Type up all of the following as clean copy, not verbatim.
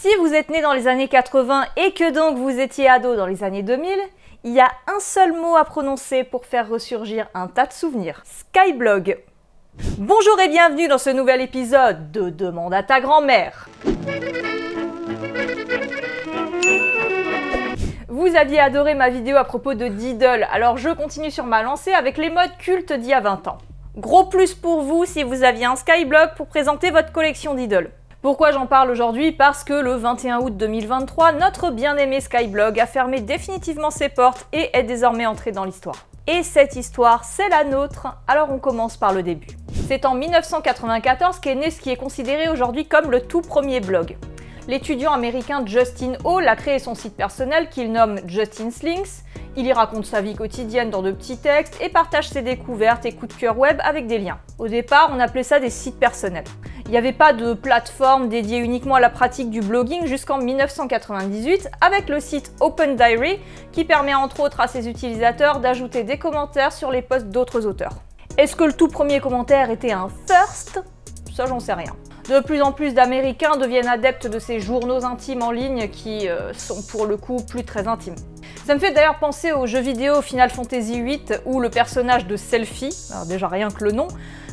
Si vous êtes né dans les années 80 et que donc vous étiez ado dans les années 2000, il y a un seul mot à prononcer pour faire ressurgir un tas de souvenirs. Skyblog. Bonjour et bienvenue dans ce nouvel épisode de Demande à ta grand-mère. Vous aviez adoré ma vidéo à propos de Diddle, alors je continue sur ma lancée avec les modes cultes d'il y a 20 ans. Gros plus pour vous si vous aviez un Skyblog pour présenter votre collection Diddle. Pourquoi j'en parle aujourd'hui? Parce que le 21 août 2023, notre bien-aimé Skyblog a fermé définitivement ses portes et est désormais entré dans l'histoire. Et cette histoire, c'est la nôtre, alors on commence par le début. C'est en 1994 qu'est né ce qui est considéré aujourd'hui comme le tout premier blog. L'étudiant américain Justin Hall a créé son site personnel qu'il nomme Justin's Links. Il y raconte sa vie quotidienne dans de petits textes et partage ses découvertes et coups de cœur web avec des liens. Au départ, on appelait ça des sites personnels. Il n'y avait pas de plateforme dédiée uniquement à la pratique du blogging jusqu'en 1998 avec le site Open Diary qui permet entre autres à ses utilisateurs d'ajouter des commentaires sur les posts d'autres auteurs. Est-ce que le tout premier commentaire était un first? Ça, j'en sais rien. De plus en plus d'Américains deviennent adeptes de ces journaux intimes en ligne qui sont pour le coup plus très intimes. Ça me fait d'ailleurs penser au jeu vidéo Final Fantasy VIII où le personnage de Selphie, alors déjà rien que le nom,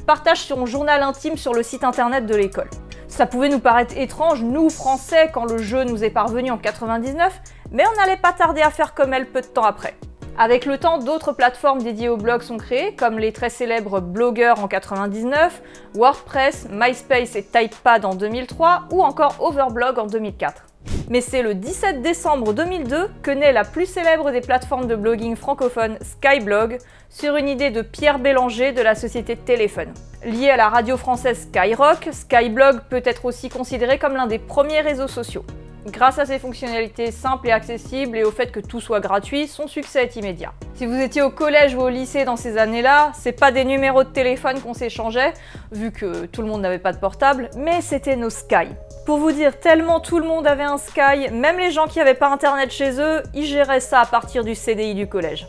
partage son journal intime sur le site internet de l'école. Ça pouvait nous paraître étrange, nous Français, quand le jeu nous est parvenu en 99, mais on n'allait pas tarder à faire comme elle peu de temps après. Avec le temps, d'autres plateformes dédiées au blog sont créées, comme les très célèbres Blogger en 99, WordPress, MySpace et Typepad en 2003 ou encore Overblog en 2004. Mais c'est le 17 décembre 2002 que naît la plus célèbre des plateformes de blogging francophones, Skyblog, sur une idée de Pierre Bélanger de la société Téléphone. Lié à la radio française Skyrock, Skyblog peut être aussi considéré comme l'un des premiers réseaux sociaux. Grâce à ses fonctionnalités simples et accessibles et au fait que tout soit gratuit, son succès est immédiat. Si vous étiez au collège ou au lycée dans ces années-là, c'est pas des numéros de téléphone qu'on s'échangeait, vu que tout le monde n'avait pas de portable, mais c'était nos Sky. Pour vous dire, tellement tout le monde avait un Sky, même les gens qui n'avaient pas internet chez eux, ils géraient ça à partir du CDI du collège.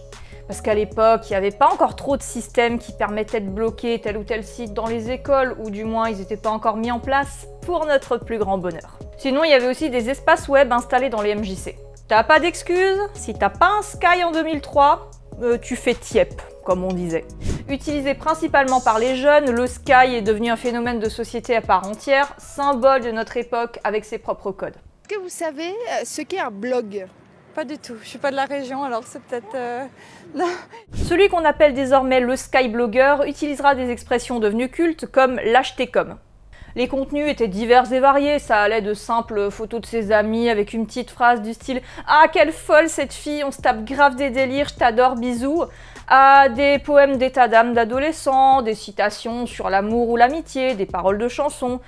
Parce qu'à l'époque, il n'y avait pas encore trop de systèmes qui permettaient de bloquer tel ou tel site dans les écoles, ou du moins ils n'étaient pas encore mis en place, pour notre plus grand bonheur. Sinon, il y avait aussi des espaces web installés dans les MJC. T'as pas d'excuses, si t'as pas un Sky en 2003, tu fais tiep, comme on disait. Utilisé principalement par les jeunes, le Sky est devenu un phénomène de société à part entière, symbole de notre époque avec ses propres codes. Est-ce que vous savez ce qu'est un blog? Pas du tout, je suis pas de la région alors c'est peut-être... non. Celui qu'on appelle désormais le Skyblogger utilisera des expressions devenues cultes comme l'HTCOM. Les contenus étaient divers et variés, ça allait de simples photos de ses amis avec une petite phrase du style « Ah, quelle folle cette fille, on se tape grave des délires, je t'adore, bisous » à des poèmes d'état d'âme d'adolescents, des citations sur l'amour ou l'amitié, des paroles de chansons,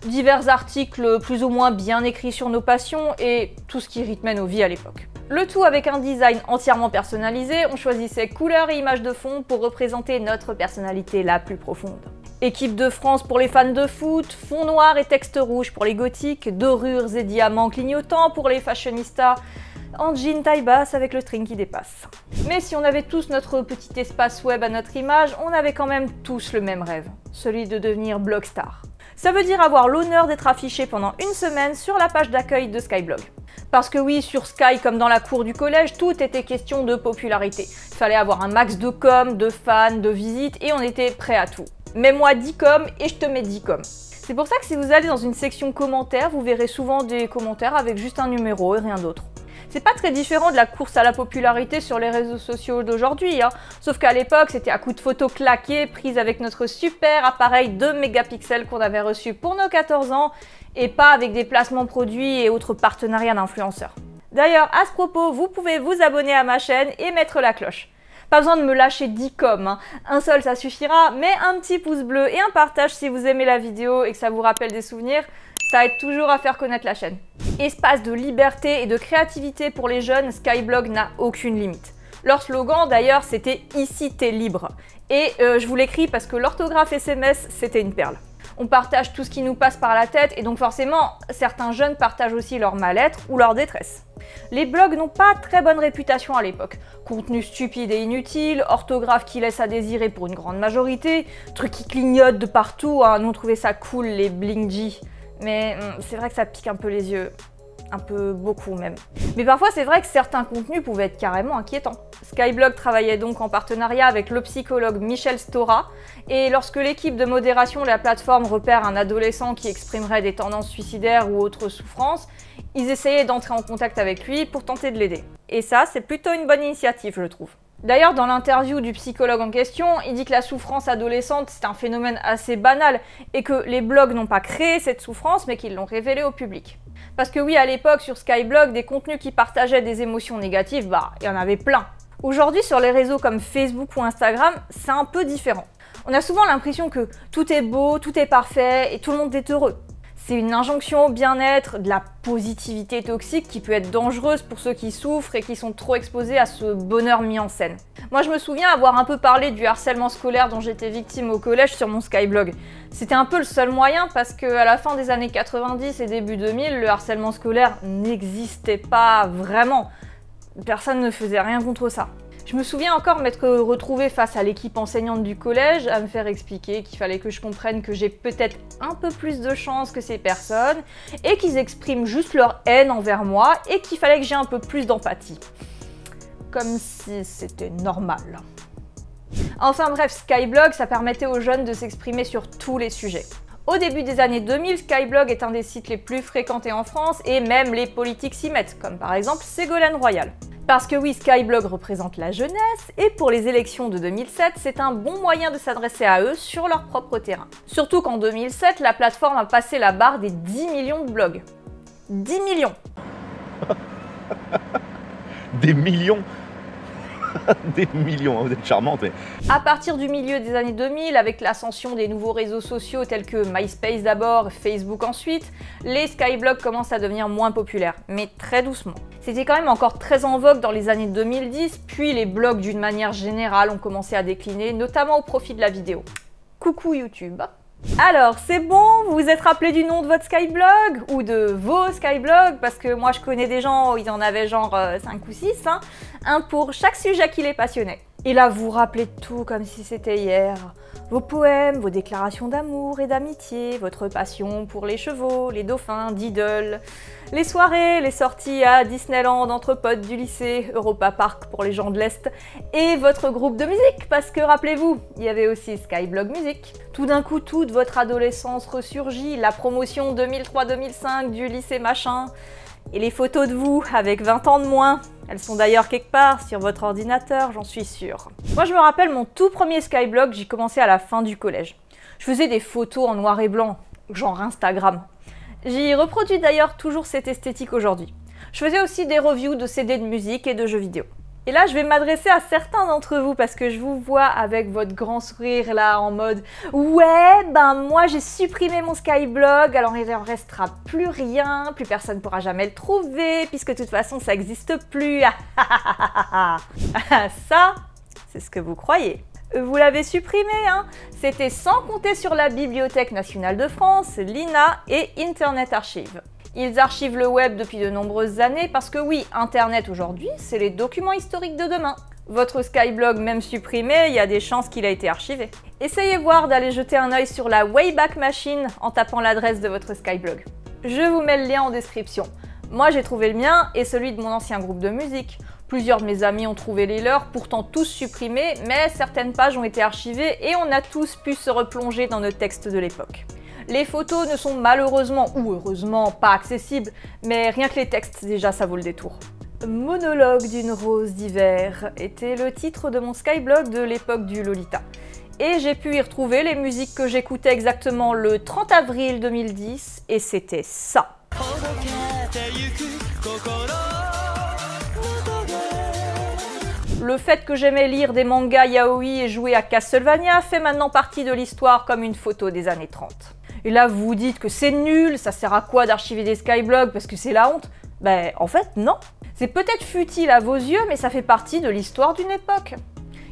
divers articles plus ou moins bien écrits sur nos passions et tout ce qui rythmait nos vies à l'époque. Le tout avec un design entièrement personnalisé, on choisissait couleurs et images de fond pour représenter notre personnalité la plus profonde. Équipe de France pour les fans de foot, fond noir et texte rouge pour les gothiques, dorures et diamants clignotants pour les fashionistas, en jean taille basse avec le string qui dépasse. Mais si on avait tous notre petit espace web à notre image, on avait quand même tous le même rêve, celui de devenir blogstar. Ça veut dire avoir l'honneur d'être affiché pendant une semaine sur la page d'accueil de Skyblog. Parce que oui, sur Sky, comme dans la cour du collège, tout était question de popularité. Il fallait avoir un max de com, de fans, de visites, et on était prêt à tout. Mets-moi 10 com et je te mets 10 com. C'est pour ça que si vous allez dans une section commentaires, vous verrez souvent des commentaires avec juste un numéro et rien d'autre. C'est pas très différent de la course à la popularité sur les réseaux sociaux d'aujourd'hui, hein. Sauf qu'à l'époque, c'était à coups de photos claquées prises avec notre super appareil 2 mégapixels qu'on avait reçu pour nos 14 ans et pas avec des placements produits et autres partenariats d'influenceurs. D'ailleurs, à ce propos, vous pouvez vous abonner à ma chaîne et mettre la cloche. Pas besoin de me lâcher 10 com, hein. Un seul ça suffira, mais un petit pouce bleu et un partage si vous aimez la vidéo et que ça vous rappelle des souvenirs, ça aide toujours à faire connaître la chaîne. Espace de liberté et de créativité pour les jeunes, Skyblog n'a aucune limite. Leur slogan d'ailleurs c'était « Ici t'es libre ». Et je vous l'écris parce que l'orthographe SMS c'était une perle. On partage tout ce qui nous passe par la tête et donc forcément, certains jeunes partagent aussi leur mal-être ou leur détresse. Les blogs n'ont pas très bonne réputation à l'époque. Contenu stupide et inutile, orthographe qui laisse à désirer pour une grande majorité, trucs qui clignotent de partout, hein. Nous on trouvait ça cool les blingy. Mais c'est vrai que ça pique un peu les yeux. un peu beaucoup même. Mais parfois c'est vrai que certains contenus pouvaient être carrément inquiétants. Skyblog travaillait donc en partenariat avec le psychologue Michel Stora, et lorsque l'équipe de modération de la plateforme repère un adolescent qui exprimerait des tendances suicidaires ou autres souffrances, ils essayaient d'entrer en contact avec lui pour tenter de l'aider. Et ça, c'est plutôt une bonne initiative, je trouve. D'ailleurs, dans l'interview du psychologue en question, il dit que la souffrance adolescente, c'est un phénomène assez banal et que les blogs n'ont pas créé cette souffrance, mais qu'ils l'ont révélée au public. Parce que oui, à l'époque, sur Skyblog, des contenus qui partageaient des émotions négatives, il y en avait plein. Aujourd'hui, sur les réseaux comme Facebook ou Instagram, c'est un peu différent. On a souvent l'impression que tout est beau, tout est parfait et tout le monde est heureux. C'est une injonction au bien-être, de la positivité toxique qui peut être dangereuse pour ceux qui souffrent et qui sont trop exposés à ce bonheur mis en scène. Moi je me souviens avoir un peu parlé du harcèlement scolaire dont j'étais victime au collège sur mon Skyblog. C'était un peu le seul moyen parce qu'à la fin des années 90 et début 2000, le harcèlement scolaire n'existait pas vraiment. Personne ne faisait rien contre ça. Je me souviens encore m'être retrouvée face à l'équipe enseignante du collège, à me faire expliquer qu'il fallait que je comprenne que j'ai peut-être un peu plus de chance que ces personnes, et qu'ils expriment juste leur haine envers moi, et qu'il fallait que j'ai un peu plus d'empathie. Comme si c'était normal. Enfin bref, Skyblog, ça permettait aux jeunes de s'exprimer sur tous les sujets. Au début des années 2000, Skyblog est un des sites les plus fréquentés en France, et même les politiques s'y mettent, comme par exemple Ségolène Royal. Parce que oui, Skyblog représente la jeunesse, et pour les élections de 2007, c'est un bon moyen de s'adresser à eux sur leur propre terrain. Surtout qu'en 2007, la plateforme a passé la barre des 10 millions de blogs. 10 millions. Des millions. Des millions, vous êtes charmante. Mais... À partir du milieu des années 2000, avec l'ascension des nouveaux réseaux sociaux tels que MySpace d'abord, Facebook ensuite, les Skyblogs commencent à devenir moins populaires, mais très doucement. C'était quand même encore très en vogue dans les années 2010, puis les blogs d'une manière générale ont commencé à décliner, notamment au profit de la vidéo. Coucou YouTube. Alors, c'est bon, vous vous êtes rappelé du nom de votre Skyblog ou de vos Skyblogs, parce que moi je connais des gens, ils en avaient genre 5 ou 6, hein, un pour chaque sujet qui les passionnait. Et là, vous vous rappelez de tout comme si c'était hier. Vos poèmes, vos déclarations d'amour et d'amitié, votre passion pour les chevaux, les dauphins, d'idoles, les soirées, les sorties à Disneyland entre potes du lycée, Europa Park pour les gens de l'Est, et votre groupe de musique, parce que rappelez-vous, il y avait aussi Skyblog Music. Tout d'un coup, toute votre adolescence ressurgit, la promotion 2003-2005 du lycée machin, et les photos de vous avec 20 ans de moins. Elles sont d'ailleurs quelque part sur votre ordinateur, j'en suis sûre. Moi je me rappelle mon tout premier Skyblog, j'y commençais à la fin du collège. Je faisais des photos en noir et blanc, genre Instagram. J'y reproduis d'ailleurs toujours cette esthétique aujourd'hui. Je faisais aussi des reviews de CD de musique et de jeux vidéo. Et là, je vais m'adresser à certains d'entre vous parce que je vous vois avec votre grand sourire là en mode « Ouais, moi j'ai supprimé mon Skyblog, alors il ne restera plus rien, plus personne ne pourra jamais le trouver, puisque de toute façon ça n'existe plus. » Ça, c'est ce que vous croyez. Vous l'avez supprimé, hein? C'était sans compter sur la Bibliothèque nationale de France, l'INA et Internet Archive. Ils archivent le web depuis de nombreuses années parce que oui, Internet aujourd'hui, c'est les documents historiques de demain. Votre Skyblog même supprimé, il y a des chances qu'il a été archivé. Essayez voir d'aller jeter un œil sur la Wayback Machine en tapant l'adresse de votre Skyblog. Je vous mets le lien en description. Moi j'ai trouvé le mien et celui de mon ancien groupe de musique. Plusieurs de mes amis ont trouvé les leurs, pourtant tous supprimés, mais certaines pages ont été archivées et on a tous pu se replonger dans nos textes de l'époque. Les photos ne sont malheureusement ou heureusement pas accessibles, mais rien que les textes déjà ça vaut le détour. Monologue d'une rose d'hiver était le titre de mon Skyblog de l'époque du Lolita. Et j'ai pu y retrouver les musiques que j'écoutais exactement le 30 avril 2010, et c'était ça. Le fait que j'aimais lire des mangas yaoi et jouer à Castlevania fait maintenant partie de l'histoire comme une photo des années 30. Et là vous vous dites que c'est nul, ça sert à quoi d'archiver des Skyblogs parce que c'est la honte? Ben en fait non. C'est peut-être futile à vos yeux mais ça fait partie de l'histoire d'une époque.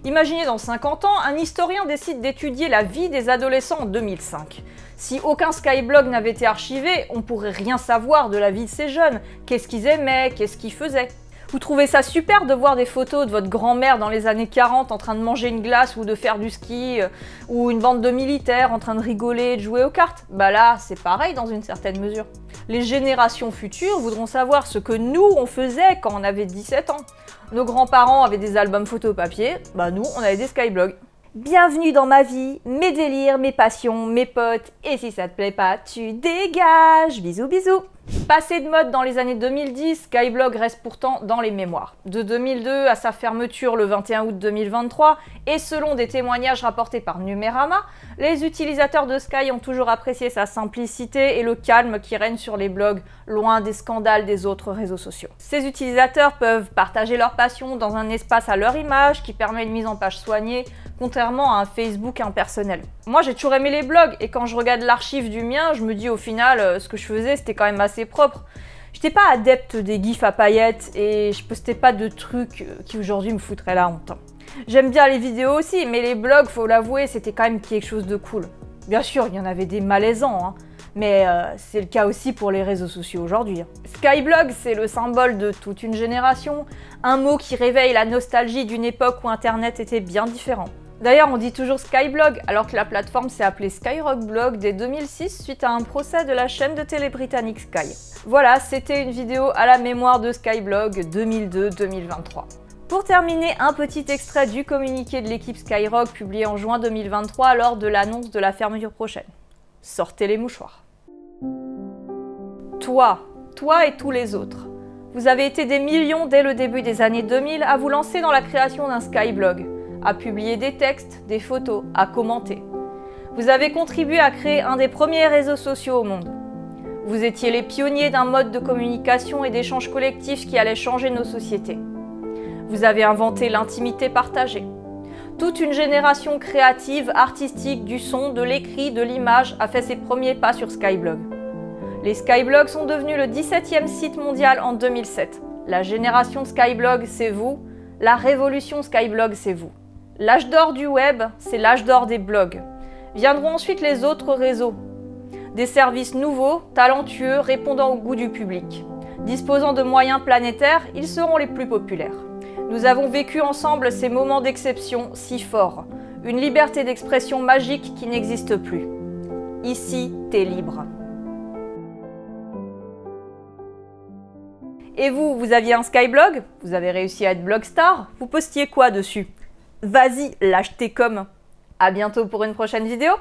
Imaginez dans 50 ans, un historien décide d'étudier la vie des adolescents en 2005. Si aucun Skyblog n'avait été archivé, on pourrait rien savoir de la vie de ces jeunes. Qu'est-ce qu'ils aimaient, qu'est-ce qu'ils faisaient. Vous trouvez ça super de voir des photos de votre grand-mère dans les années 40 en train de manger une glace ou de faire du ski, ou une bande de militaires en train de rigoler et de jouer aux cartes? Bah là, c'est pareil dans une certaine mesure. Les générations futures voudront savoir ce que nous, on faisait quand on avait 17 ans. Nos grands-parents avaient des albums photo papier, bah nous, on avait des skyblogs. Bienvenue dans ma vie, mes délires, mes passions, mes potes, et si ça te plaît pas, tu dégages. Bisous bisous. Passé de mode dans les années 2010, Skyblog reste pourtant dans les mémoires. De 2002 à sa fermeture le 21 août 2023, et selon des témoignages rapportés par Numérama, les utilisateurs de Sky ont toujours apprécié sa simplicité et le calme qui règne sur les blogs, loin des scandales des autres réseaux sociaux. Ces utilisateurs peuvent partager leur passion dans un espace à leur image qui permet une mise en page soignée, contrairement à un Facebook impersonnel. Moi j'ai toujours aimé les blogs, et quand je regarde l'archive du mien, je me dis au final, ce que je faisais c'était quand même assez propre. J'étais pas adepte des gifs à paillettes et je postais pas de trucs qui aujourd'hui me foutraient la honte. J'aime bien les vidéos aussi, mais les blogs, faut l'avouer, c'était quand même quelque chose de cool. Bien sûr, il y en avait des malaisants, hein, mais c'est le cas aussi pour les réseaux sociaux aujourd'hui. Skyblog, c'est le symbole de toute une génération, un mot qui réveille la nostalgie d'une époque où Internet était bien différent. D'ailleurs, on dit toujours Skyblog, alors que la plateforme s'est appelée Skyrock Blog dès 2006 suite à un procès de la chaîne de télé britannique Sky. Voilà, c'était une vidéo à la mémoire de Skyblog 2002-2023. Pour terminer, un petit extrait du communiqué de l'équipe Skyrock publié en juin 2023 lors de l'annonce de la fermeture prochaine. Sortez les mouchoirs. Toi et tous les autres, vous avez été des millions dès le début des années 2000 à vous lancer dans la création d'un Skyblog, à publier des textes, des photos, à commenter. Vous avez contribué à créer un des premiers réseaux sociaux au monde. Vous étiez les pionniers d'un mode de communication et d'échange collectif qui allait changer nos sociétés. Vous avez inventé l'intimité partagée. Toute une génération créative, artistique, du son, de l'écrit, de l'image a fait ses premiers pas sur Skyblog. Les Skyblogs sont devenus le 17e site mondial en 2007. La génération Skyblog, c'est vous. La révolution Skyblog, c'est vous. L'âge d'or du web, c'est l'âge d'or des blogs. Viendront ensuite les autres réseaux. Des services nouveaux, talentueux, répondant au goût du public. Disposant de moyens planétaires, ils seront les plus populaires. Nous avons vécu ensemble ces moments d'exception si forts. Une liberté d'expression magique qui n'existe plus. Ici, t'es libre. Et vous, vous aviez un Skyblog? Vous avez réussi à être blogstar? Vous postiez quoi dessus? Vas-y, lâche tes coms. À bientôt pour une prochaine vidéo.